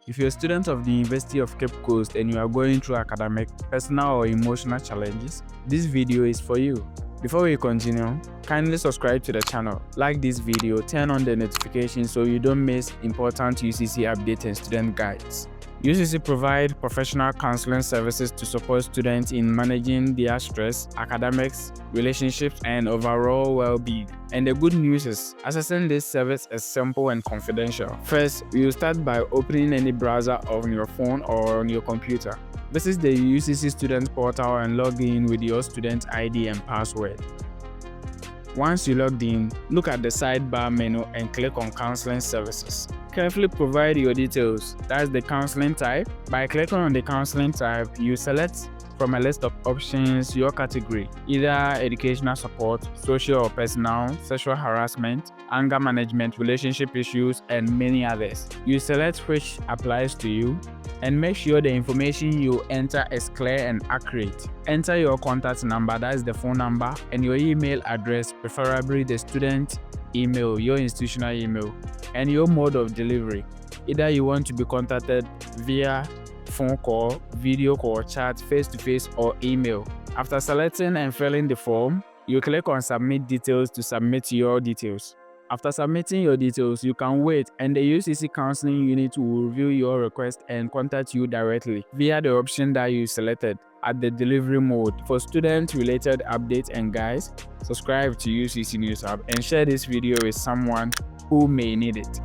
If you're a student of the University of Cape Coast and you are going through academic, personal, or emotional challenges, this video is for you. Before we continue, kindly subscribe to the channel, like this video, turn on the notifications so you don't miss important UCC updates and student guides. UCC provides professional counseling services to support students in managing their stress, academics, relationships, and overall well-being. And the good news is, accessing this service is simple and confidential. First, we will start by opening any browser on your phone or on your computer. Visit the UCC Student Portal and log in with your student ID and password. Once you logged in, look at the sidebar menu and click on Counseling Services. Carefully provide your details, that's the counseling type. By clicking on the counseling type, you select from a list of options your category, either educational support, social or personal, sexual harassment, anger management, relationship issues, and many others. You select which applies to you, and make sure the information you enter is clear and accurate. Enter your contact number, that's the phone number, and your email address, preferably the student email, your institutional email, and your mode of delivery. Either you want to be contacted via phone call, video call, chat, face-to-face, or email. After selecting and filling the form, you click on Submit Details to submit your details. After submitting your details, you can wait and the UCC Counseling Unit will review your request and contact you directly via the option that you selected at the delivery mode. For student-related updates and guides, subscribe to UCC News Hub and share this video with someone who may need it.